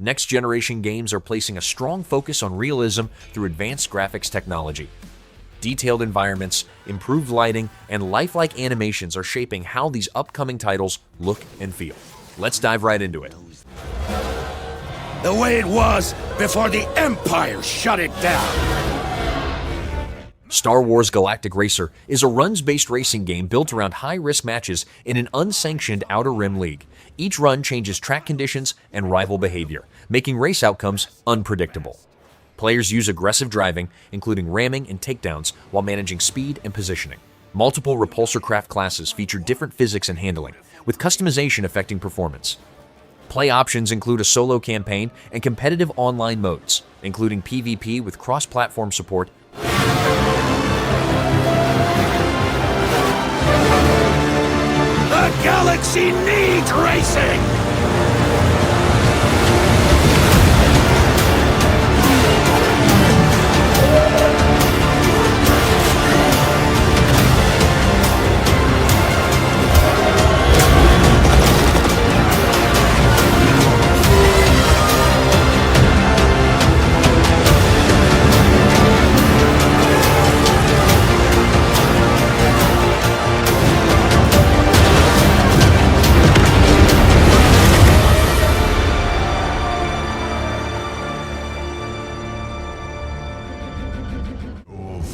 Next-generation games are placing a strong focus on realism through advanced graphics technology. Detailed environments, improved lighting, and lifelike animations are shaping how these upcoming titles look and feel. Let's dive right into it. The way it was before the Empire shut it down. Star Wars Galactic Racer is a runs-based racing game built around high-risk matches in an unsanctioned Outer Rim league. Each run changes track conditions and rival behavior, making race outcomes unpredictable. Players use aggressive driving, including ramming and takedowns, while managing speed and positioning. Multiple repulsor craft classes feature different physics and handling, with customization affecting performance. Play options include a solo campaign and competitive online modes, including PvP with cross-platform support. The galaxy needs racing!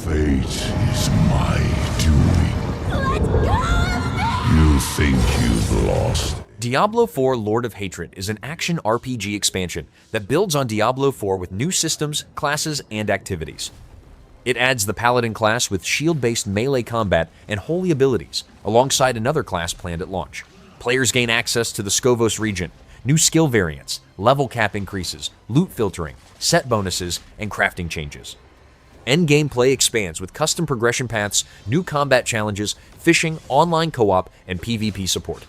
Fate is my doing. You think you've lost? Diablo 4 Lord of Hatred is an action RPG expansion that builds on Diablo 4 with new systems, classes, and activities. It adds the Paladin class with shield-based melee combat and holy abilities, alongside another class planned at launch. Players gain access to the Scovos region, new skill variants, level cap increases, loot filtering, set bonuses, and crafting changes. Endgame play expands with custom progression paths, new combat challenges, fishing, online co-op, and PvP support.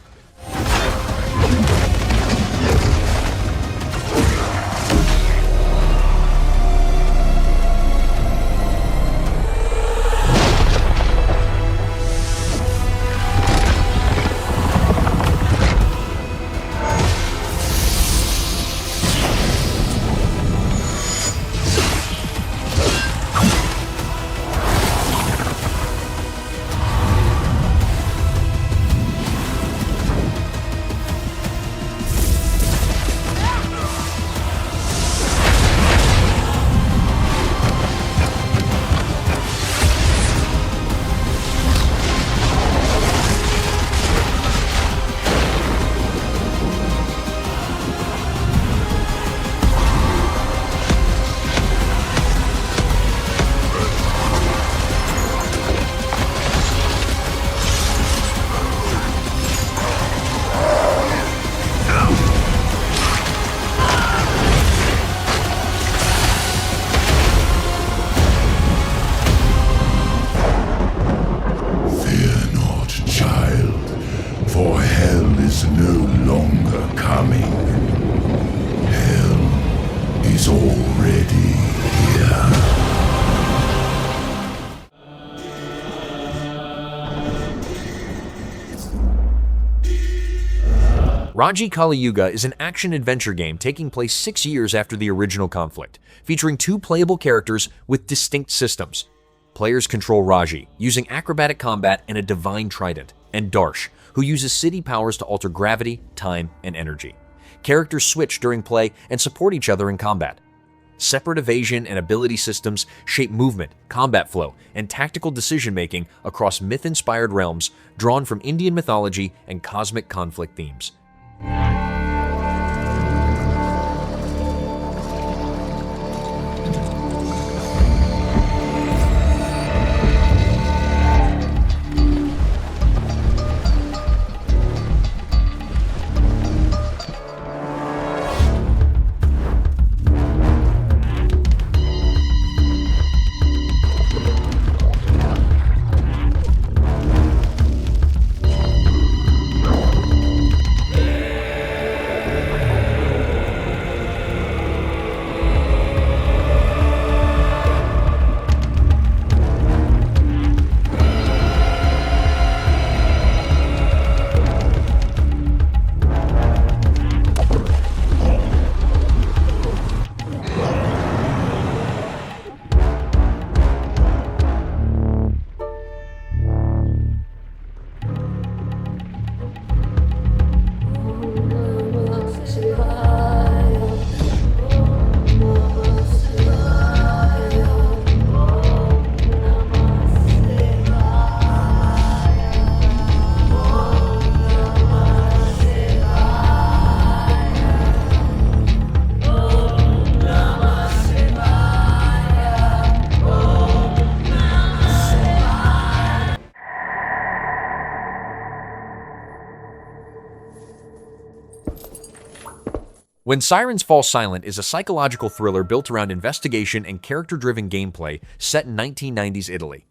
Raji Kaliyuga is an action-adventure game taking place 6 years after the original conflict, featuring 2 playable characters with distinct systems. Players control Raji, using acrobatic combat and a divine trident, and Darsh, who uses city powers to alter gravity, time, and energy. Characters switch during play and support each other in combat. Separate evasion and ability systems shape movement, combat flow, and tactical decision-making across myth-inspired realms drawn from Indian mythology and cosmic conflict themes. When Sirens Fall Silent is a psychological thriller built around investigation and character-driven gameplay set in 1990s Italy.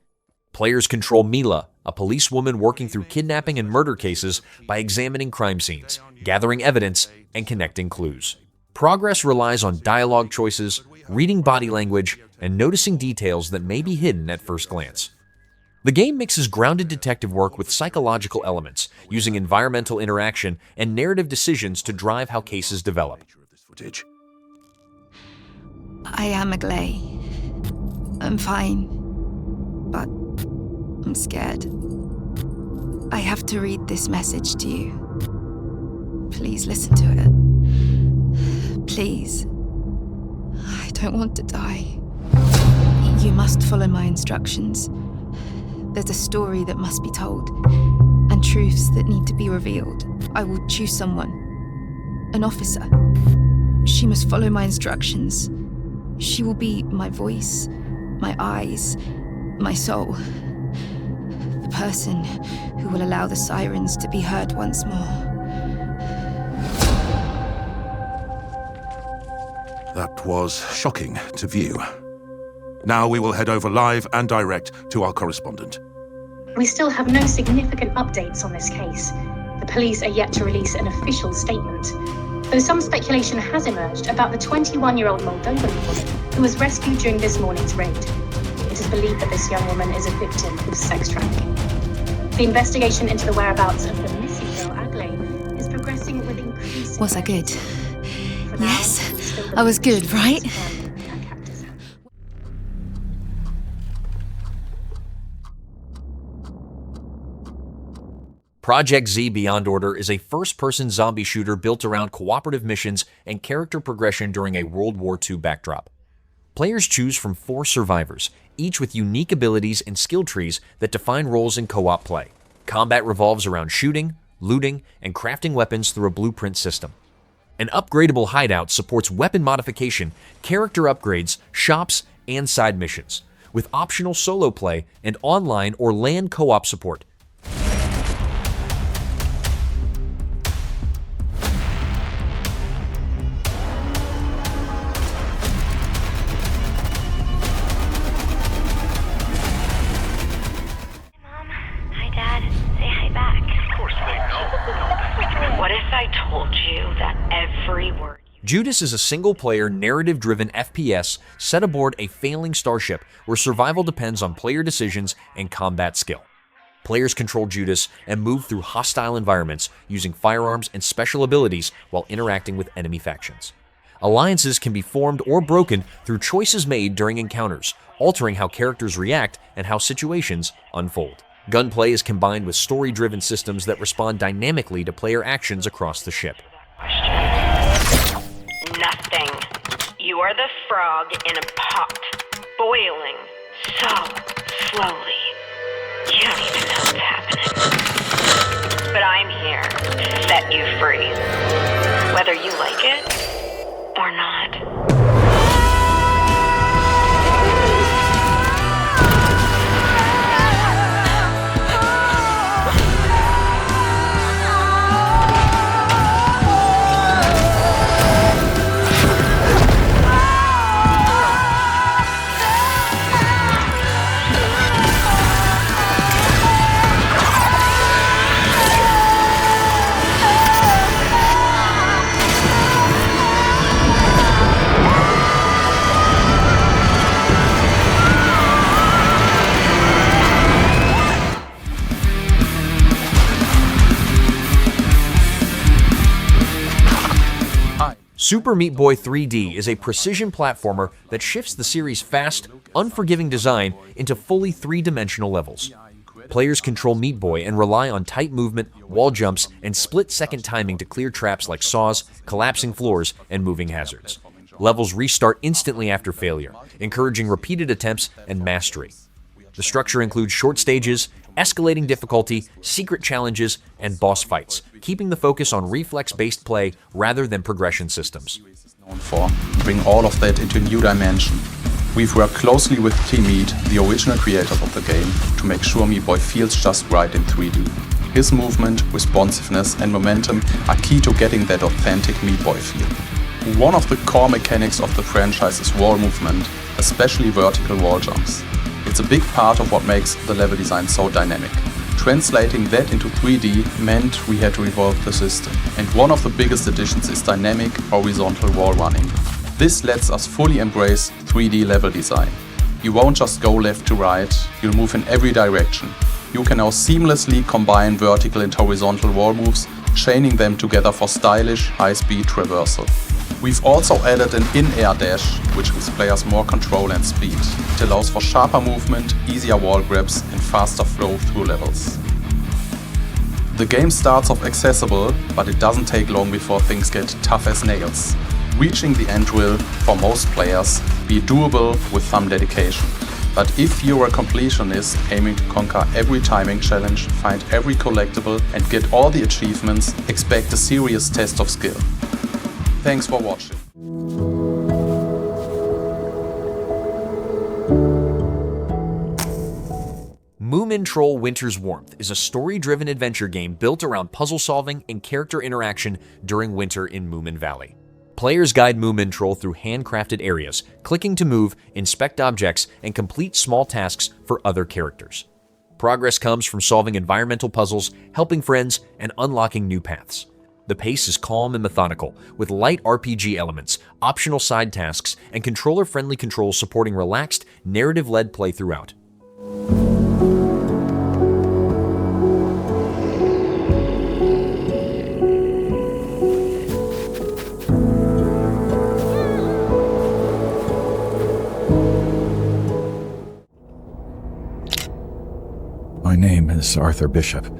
Players control Mila, a policewoman working through kidnapping and murder cases by examining crime scenes, gathering evidence, and connecting clues. Progress relies on dialogue choices, reading body language, and noticing details that may be hidden at first glance. The game mixes grounded detective work with psychological elements, using environmental interaction and narrative decisions to drive how cases develop. I am Agley. I'm fine, but I'm scared. I have to read this message to you. Please listen to it. Please. I don't want to die. You must follow my instructions. There's a story that must be told, and truths that need to be revealed. I will choose someone. An officer. She must follow my instructions. She will be my voice, my eyes, my soul. The person who will allow the sirens to be heard once more. That was shocking to view. Now we will head over live and direct to our correspondent. We still have no significant updates on this case. The police are yet to release an official statement, though some speculation has emerged about the 21-year-old Moldovan woman who was rescued during this morning's raid. It is believed that this young woman is a victim of sex trafficking. The investigation into the whereabouts of the missing girl, Agley, is progressing with increasing... Was I good? Yes, I was good, right? Projekt Z Beyond Order is a first-person zombie shooter built around cooperative missions and character progression during a World War II backdrop. Players choose from 4 survivors, each with unique abilities and skill trees that define roles in co-op play. Combat revolves around shooting, looting, and crafting weapons through a blueprint system. An upgradable hideout supports weapon modification, character upgrades, shops, and side missions, with optional solo play and online or LAN co-op support. Judas is a single-player, narrative-driven FPS set aboard a failing starship where survival depends on player decisions and combat skill. Players control Judas and move through hostile environments using firearms and special abilities while interacting with enemy factions. Alliances can be formed or broken through choices made during encounters, altering how characters react and how situations unfold. Gunplay is combined with story-driven systems that respond dynamically to player actions across the ship. Nothing. You are the frog in a pot, boiling so slowly. You don't even know what's happening. But I'm here to set you free, whether you like it or not. Super Meat Boy 3D is a precision platformer that shifts the series' fast, unforgiving design into fully 3-dimensional levels. Players control Meat Boy and rely on tight movement, wall jumps, and split-second timing to clear traps like saws, collapsing floors, and moving hazards. Levels restart instantly after failure, encouraging repeated attempts and mastery. The structure includes short stages, escalating difficulty, secret challenges, and boss fights, keeping the focus on reflex-based play rather than progression systems. Bring all of that into a new dimension. We've worked closely with Team Meat, the original creators of the game, to make sure Meat Boy feels just right in 3D. His movement, responsiveness, and momentum are key to getting that authentic Meat Boy feel. One of the core mechanics of the franchise is wall movement, especially vertical wall jumps. It's a big part of what makes the level design so dynamic. Translating that into 3D meant we had to evolve the system, and one of the biggest additions is dynamic horizontal wall running. This lets us fully embrace 3D level design. You won't just go left to right, you'll move in every direction. You can now seamlessly combine vertical and horizontal wall moves, chaining them together for stylish, high-speed traversal. We've also added an in-air dash, which gives players more control and speed. It allows for sharper movement, easier wall grabs, and faster flow through levels. The game starts off accessible, but it doesn't take long before things get tough as nails. Reaching the end will, for most players, be doable with some dedication. But if you're a completionist aiming to conquer every timing challenge, find every collectible, and get all the achievements, expect a serious test of skill. Thanks for watching. Moomintroll Winter's Warmth is a story-driven adventure game built around puzzle solving and character interaction during winter in Moomin Valley. Players guide Moomintroll through handcrafted areas, clicking to move, inspect objects, and complete small tasks for other characters. Progress comes from solving environmental puzzles, helping friends, and unlocking new paths. The pace is calm and methodical, with light RPG elements, optional side tasks, and controller-friendly controls supporting relaxed, narrative-led play throughout. My name is Arthur Bishop.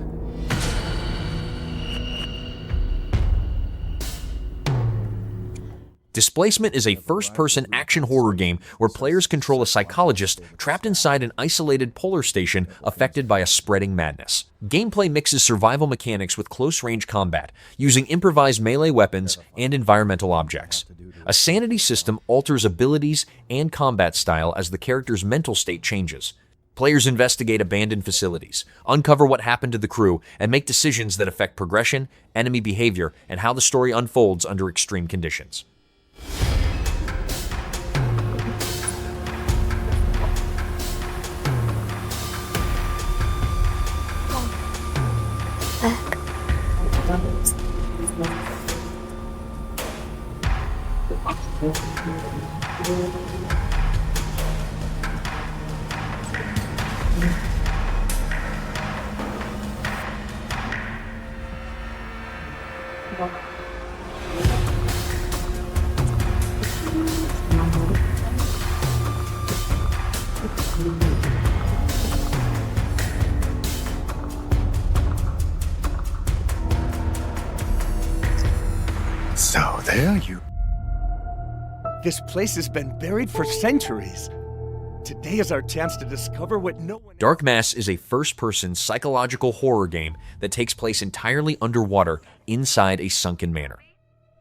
Displacement is a first-person action horror game where players control a psychologist trapped inside an isolated polar station affected by a spreading madness. Gameplay mixes survival mechanics with close-range combat, using improvised melee weapons and environmental objects. A sanity system alters abilities and combat style as the character's mental state changes. Players investigate abandoned facilities, uncover what happened to the crew, and make decisions that affect progression, enemy behavior, and how the story unfolds under extreme conditions. So there you... This place has been buried for centuries. Today is our chance to discover what no one... Dark Mass is a first-person psychological horror game that takes place entirely underwater inside a sunken manor.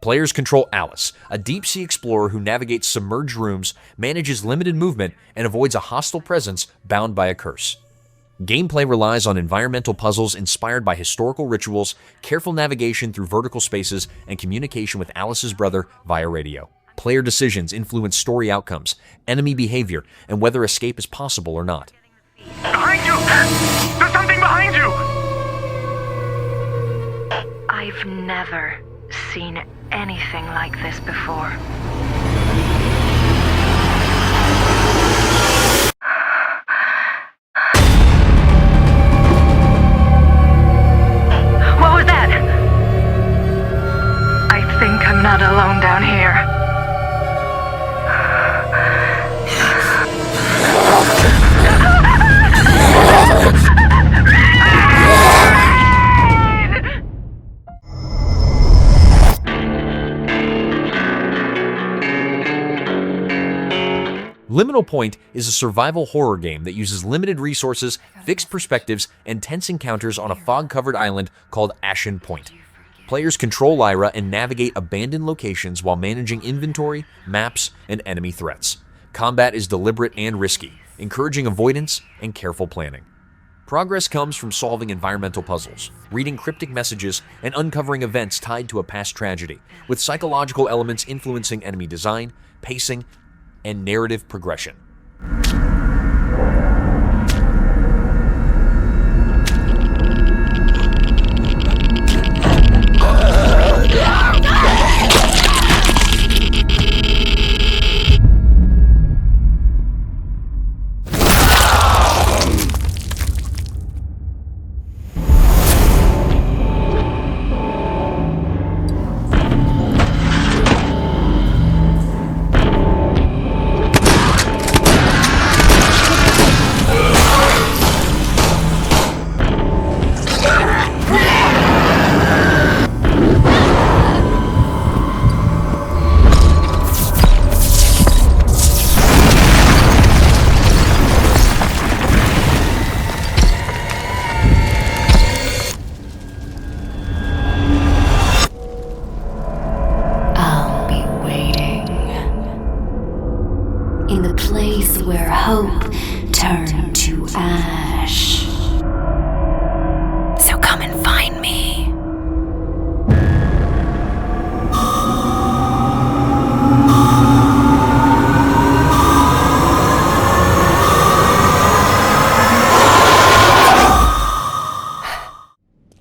Players control Alice, a deep-sea explorer who navigates submerged rooms, manages limited movement, and avoids a hostile presence bound by a curse. Gameplay relies on environmental puzzles inspired by historical rituals, careful navigation through vertical spaces, and communication with Alice's brother via radio. Player decisions influence story outcomes, enemy behavior, and whether escape is possible or not. Behind you! There's something behind you! I've never seen anything like this before. What was that? I think I'm not alone down here. Liminal Point is a survival horror game that uses limited resources, fixed perspectives, and tense encounters on a fog-covered island called Ashen Point. Players control Lyra and navigate abandoned locations while managing inventory, maps, and enemy threats. Combat is deliberate and risky, encouraging avoidance and careful planning. Progress comes from solving environmental puzzles, reading cryptic messages, and uncovering events tied to a past tragedy, with psychological elements influencing enemy design, pacing, and narrative progression. In the place where hope turned to ash. So come and find me.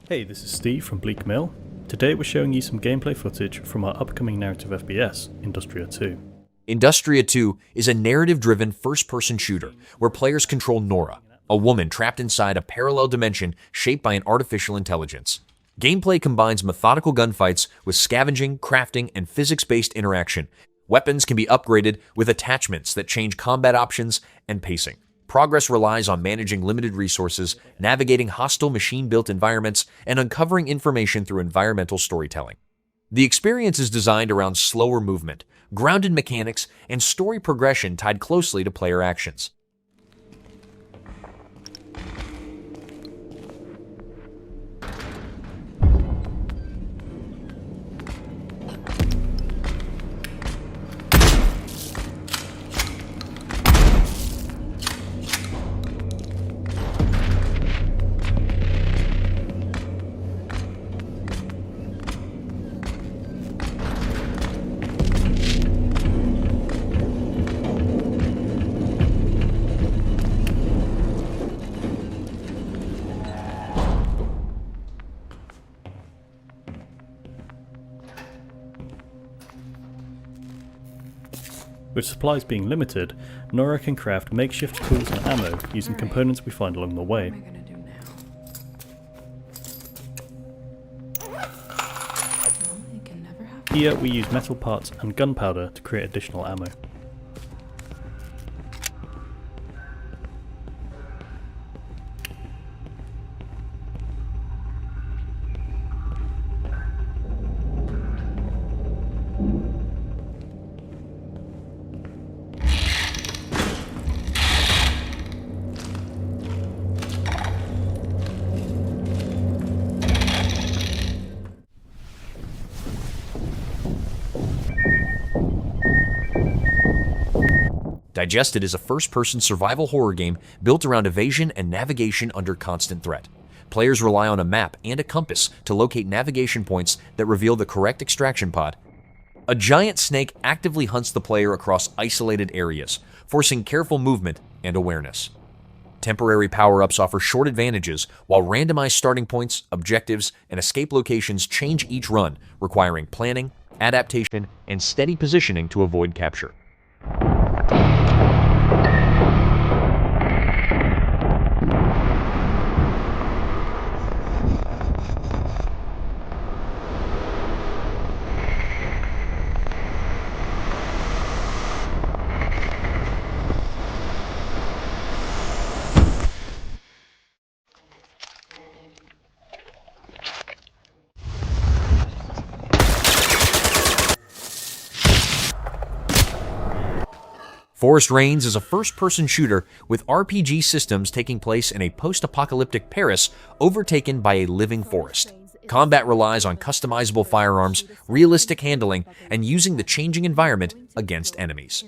Hey, this is Steve from Bleak Mill. Today we're showing you some gameplay footage from our upcoming narrative FPS, Industria 2. Industria 2 is a narrative-driven first-person shooter where players control Nora, a woman trapped inside a parallel dimension shaped by an artificial intelligence. Gameplay combines methodical gunfights with scavenging, crafting, and physics-based interaction. Weapons can be upgraded with attachments that change combat options and pacing. Progress relies on managing limited resources, navigating hostile machine-built environments, and uncovering information through environmental storytelling. The experience is designed around slower movement, grounded mechanics, and story progression tied closely to player actions. With supplies being limited, Nora can craft makeshift tools and ammo using components we find along the way. Here we use metal parts and gunpowder to create additional ammo. Digested is a first-person survival horror game built around evasion and navigation under constant threat. Players rely on a map and a compass to locate navigation points that reveal the correct extraction pod. A giant snake actively hunts the player across isolated areas, forcing careful movement and awareness. Temporary power-ups offer short advantages, while randomized starting points, objectives, and escape locations change each run, requiring planning, adaptation, and steady positioning to avoid capture. Forest Reigns is a first-person shooter with RPG systems taking place in a post-apocalyptic Paris overtaken by a living forest. Combat relies on customizable firearms, realistic handling, and using the changing environment against enemies.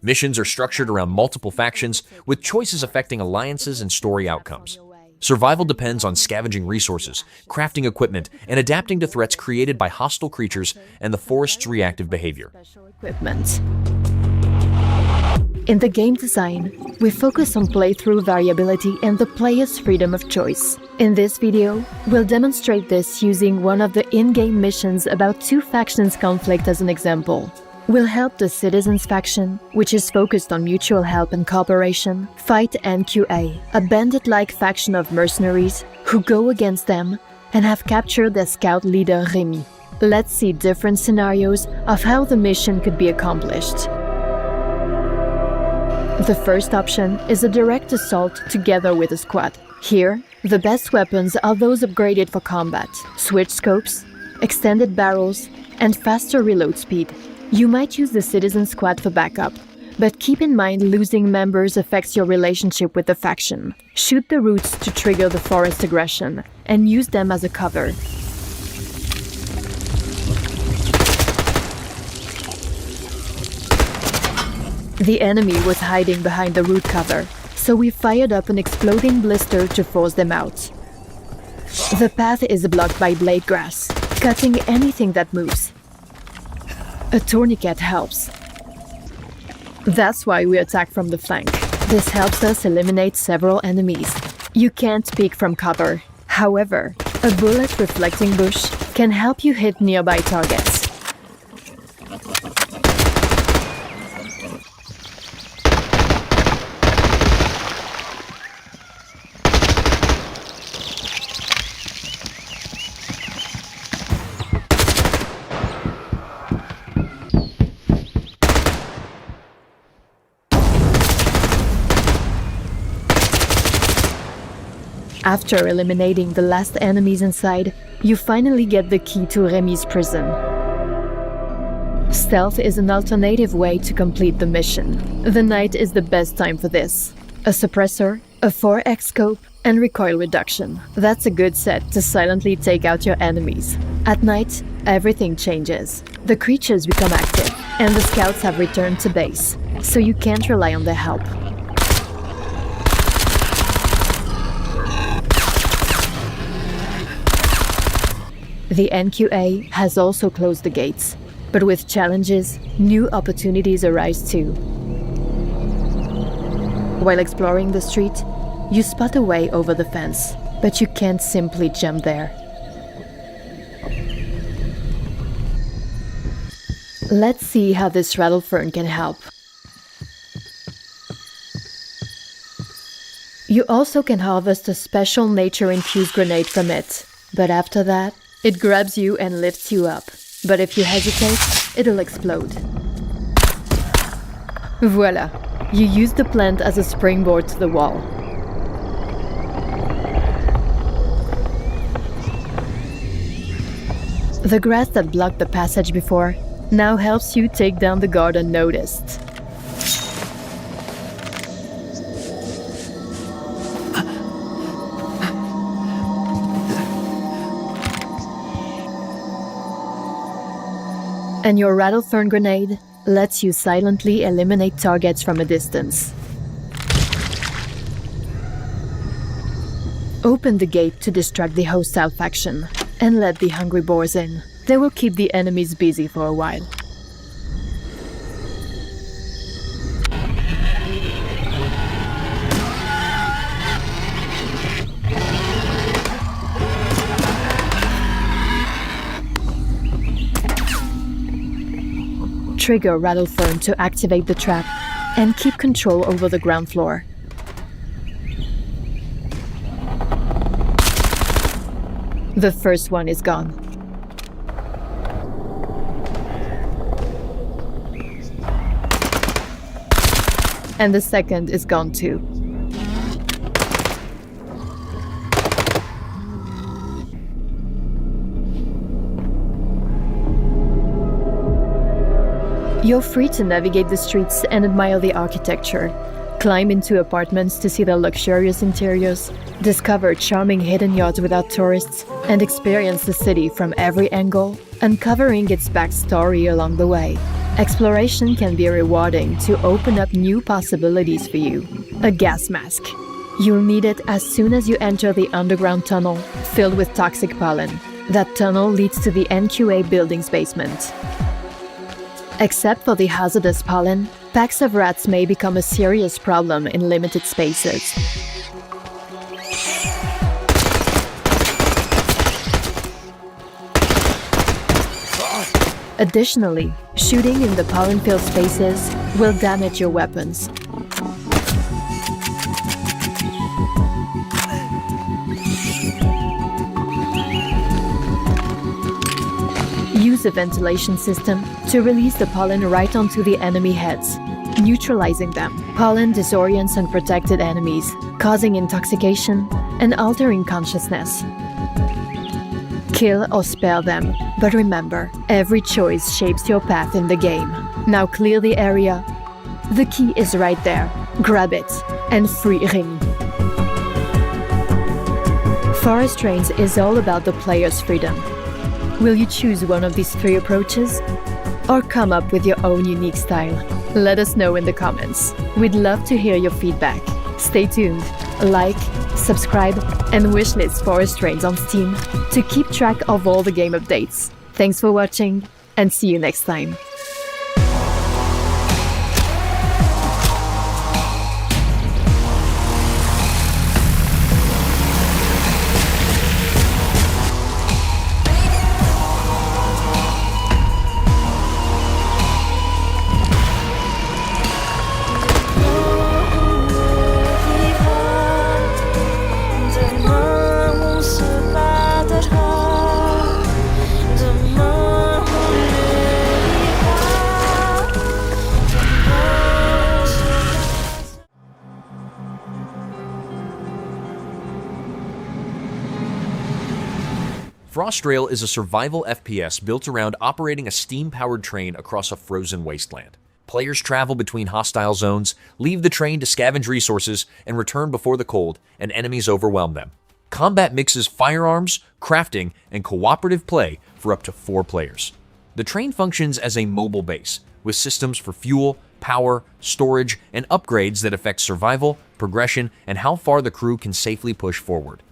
Missions are structured around multiple factions, with choices affecting alliances and story outcomes. Survival depends on scavenging resources, crafting equipment, and adapting to threats created by hostile creatures and the forest's reactive behavior. Equipment. In the game design, we focus on playthrough variability and the player's freedom of choice. In this video, we'll demonstrate this using one of the in-game missions about two factions' conflict as an example. We'll help the Citizens faction, which is focused on mutual help and cooperation, fight NQA, a bandit-like faction of mercenaries who go against them and have captured their scout leader Remy. Let's see different scenarios of how the mission could be accomplished. The first option is a direct assault together with a squad. Here, the best weapons are those upgraded for combat, switch scopes, extended barrels, and faster reload speed. You might use the Citizen Squad for backup, but keep in mind losing members affects your relationship with the faction. Shoot the roots to trigger the forest aggression, and use them as a cover. The enemy was hiding behind the root cover, so we fired up an exploding blister to force them out. The path is blocked by blade grass, cutting anything that moves. A tourniquet helps. That's why we attack from the flank. This helps us eliminate several enemies. You can't peek from cover. However, a bullet-reflecting bush can help you hit nearby targets. After eliminating the last enemies inside, you finally get the key to Remy's prison. Stealth is an alternative way to complete the mission. The night is the best time for this. A suppressor, a 4x scope, and recoil reduction. That's a good set to silently take out your enemies. At night, everything changes. The creatures become active, and the scouts have returned to base, so you can't rely on their help. The NQA has also closed the gates, but with challenges, new opportunities arise too. While exploring the street, you spot a way over the fence, but you can't simply jump there. Let's see how this rattlefern can help. You also can harvest a special nature-infused grenade from it, but after that, it grabs you and lifts you up. But if you hesitate, it'll explode. Voila! You use the plant as a springboard to the wall. The grass that blocked the passage before now helps you take down the guard unnoticed. And your rattlefern grenade lets you silently eliminate targets from a distance. Open the gate to distract the hostile faction, and let the hungry boars in. They will keep the enemies busy for a while. Trigger rattlefern to activate the trap and keep control over the ground floor. The first one is gone. And the second is gone too. You're free to navigate the streets and admire the architecture. Climb into apartments to see their luxurious interiors, discover charming hidden yards without tourists, and experience the city from every angle, uncovering its backstory along the way. Exploration can be rewarding to open up new possibilities for you. A gas mask. You'll need it as soon as you enter the underground tunnel filled with toxic pollen. That tunnel leads to the NQA building's basement. Except for the hazardous pollen, packs of rats may become a serious problem in limited spaces. Additionally, shooting in the pollen-filled spaces will damage your weapons. Use a ventilation system to release the pollen right onto the enemy heads, neutralizing them. Pollen disorients unprotected enemies, causing intoxication and altering consciousness. Kill or spare them, but remember, every choice shapes your path in the game. Now clear the area. The key is right there. Grab it and free Ring. Forest Trains is all about the player's freedom. Will you choose one of these 3 approaches? Or come up with your own unique style? Let us know in the comments. We'd love to hear your feedback. Stay tuned, like, subscribe, and wishlist Forest Trains on Steam to keep track of all the game updates. Thanks for watching, and see you next time. Frostrail is a survival FPS built around operating a steam-powered train across a frozen wasteland. Players travel between hostile zones, leave the train to scavenge resources, and return before the cold and enemies overwhelm them. Combat mixes firearms, crafting, and cooperative play for up to 4 players. The train functions as a mobile base, with systems for fuel, power, storage, and upgrades that affect survival, progression, and how far the crew can safely push forward.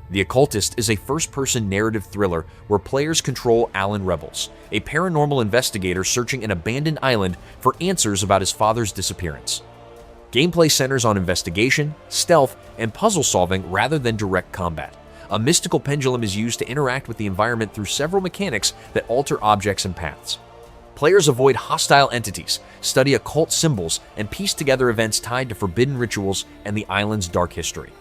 The Occultist is a first-person narrative thriller where players control Alan Rebels, a paranormal investigator searching an abandoned island for answers about his father's disappearance. Gameplay centers on investigation, stealth, and puzzle solving rather than direct combat. A mystical pendulum is used to interact with the environment through several mechanics that alter objects and paths. Players avoid hostile entities, study occult symbols, and piece together events tied to forbidden rituals and the island's dark history.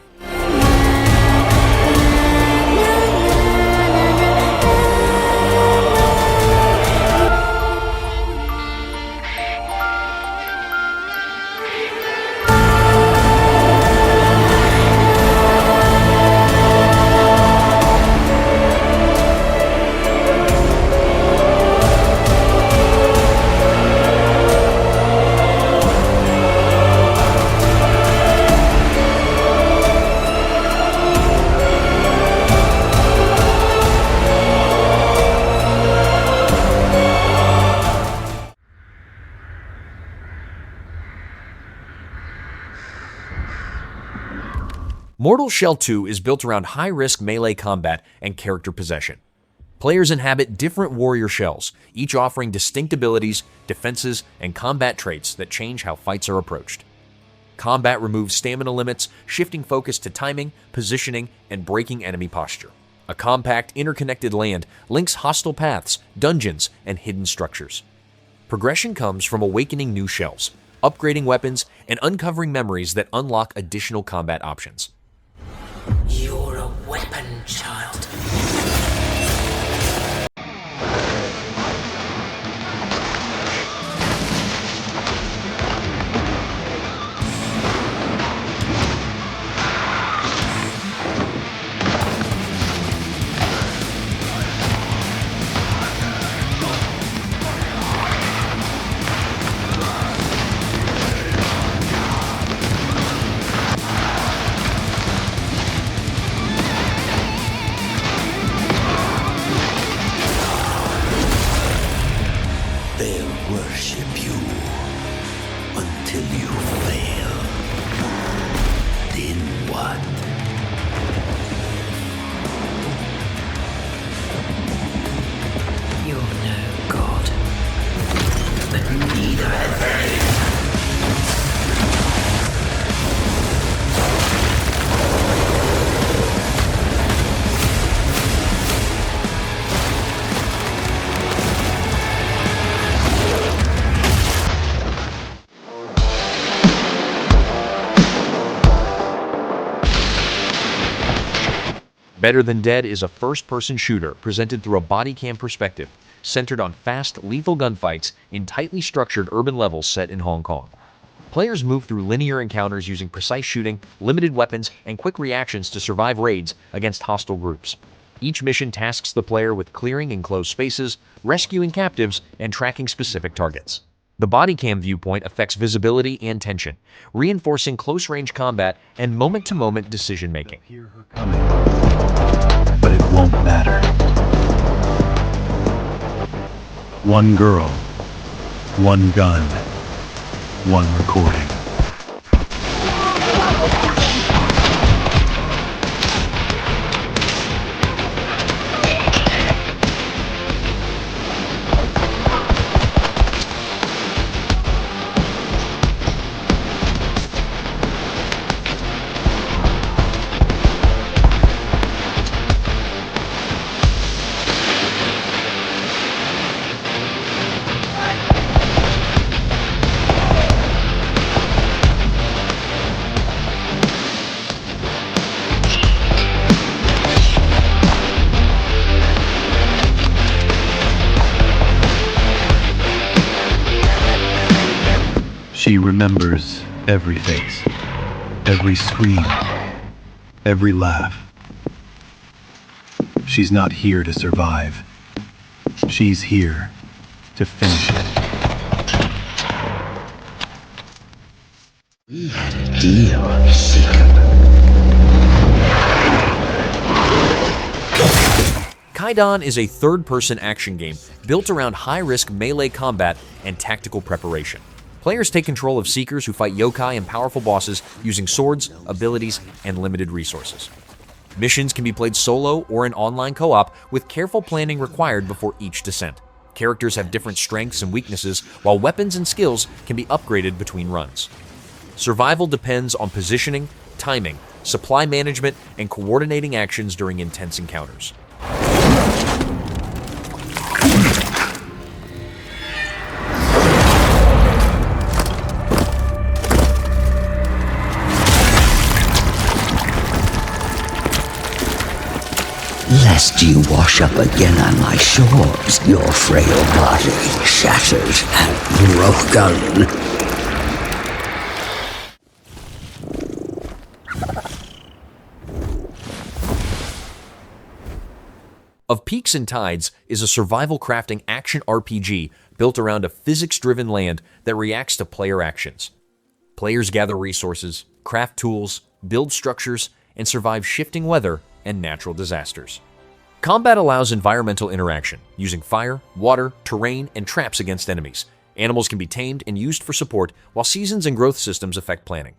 Mortal Shell 2 is built around high-risk melee combat and character possession. Players inhabit different warrior shells, each offering distinct abilities, defenses, and combat traits that change how fights are approached. Combat removes stamina limits, shifting focus to timing, positioning, and breaking enemy posture. A compact, interconnected land links hostile paths, dungeons, and hidden structures. Progression comes from awakening new shells, upgrading weapons, and uncovering memories that unlock additional combat options. You're a weapon, child. Better Than Dead is a first-person shooter presented through a body cam perspective, centered on fast, lethal gunfights in tightly structured urban levels set in Hong Kong. Players move through linear encounters using precise shooting, limited weapons, and quick reactions to survive raids against hostile groups. Each mission tasks the player with clearing enclosed spaces, rescuing captives, and tracking specific targets. The body cam viewpoint affects visibility and tension, reinforcing close-range combat and moment-to-moment decision-making. But it won't matter. One girl, one gun, one recording. She remembers every face, every scream, every laugh. She's not here to survive. She's here to finish it. We had a deal, Seeker. Kaidan is a third-person action game built around high-risk melee combat and tactical preparation. Players take control of Seekers who fight yokai and powerful bosses using swords, abilities, and limited resources. Missions can be played solo or in online co-op with careful planning required before each descent. Characters have different strengths and weaknesses, while weapons and skills can be upgraded between runs. Survival depends on positioning, timing, supply management, and coordinating actions during intense encounters. Lest you wash up again on my shores, your frail body shatters and broken. Of Peaks and Tides is a survival crafting action RPG built around a physics-driven land that reacts to player actions. Players gather resources, craft tools, build structures, and survive shifting weather and natural disasters. Combat allows environmental interaction, using fire, water, terrain, and traps against enemies. Animals can be tamed and used for support, while seasons and growth systems affect planning.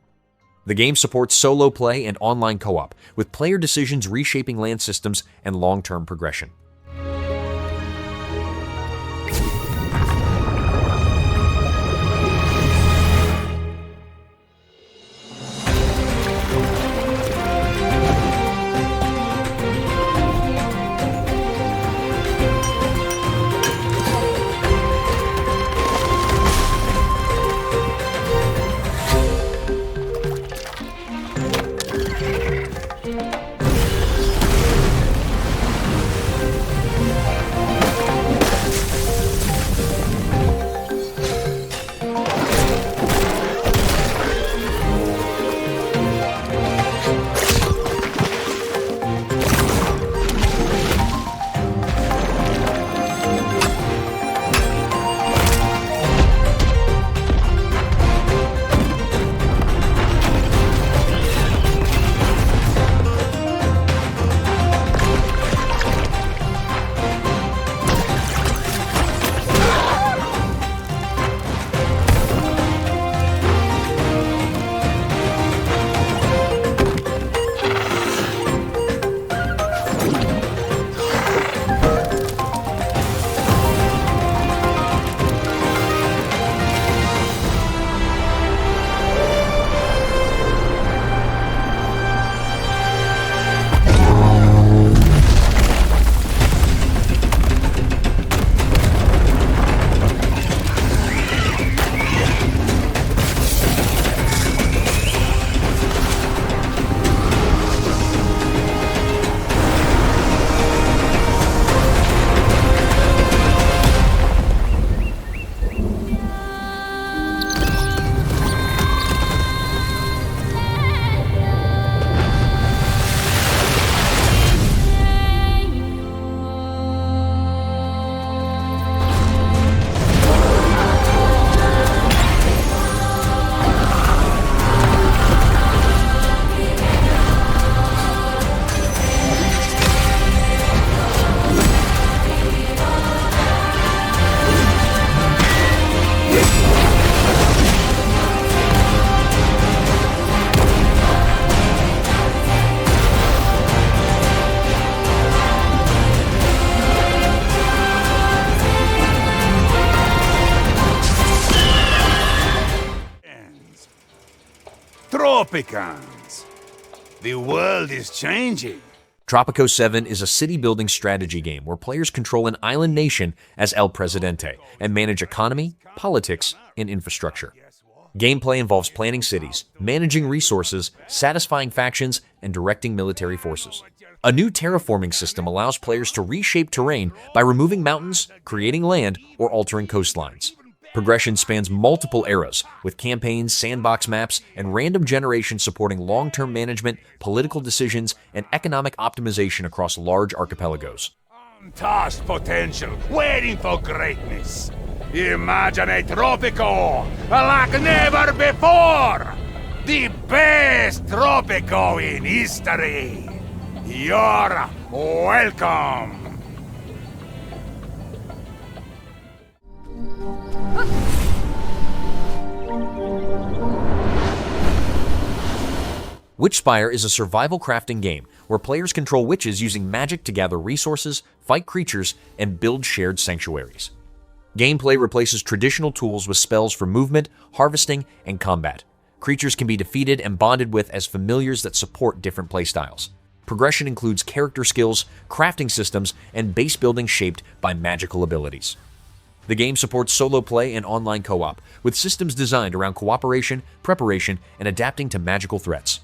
The game supports solo play and online co-op, with player decisions reshaping land systems and long-term progression. Tropicans. The world is changing. Tropico 7 is a city-building strategy game where players control an island nation as El Presidente and manage economy, politics, and infrastructure. Gameplay involves planning cities, managing resources, satisfying factions, and directing military forces. A new terraforming system allows players to reshape terrain by removing mountains, creating land, or altering coastlines. Progression spans multiple eras, with campaigns, sandbox maps, and random generation supporting long-term management, political decisions, and economic optimization across large archipelagos. Untouched potential, waiting for greatness. Imagine a Tropico like never before! The best Tropico in history! You're welcome! Witchspire is a survival crafting game where players control witches using magic to gather resources, fight creatures, and build shared sanctuaries. Gameplay replaces traditional tools with spells for movement, harvesting, and combat. Creatures can be defeated and bonded with as familiars that support different playstyles. Progression includes character skills, crafting systems, and base building shaped by magical abilities. The game supports solo play and online co-op, with systems designed around cooperation, preparation, and adapting to magical threats.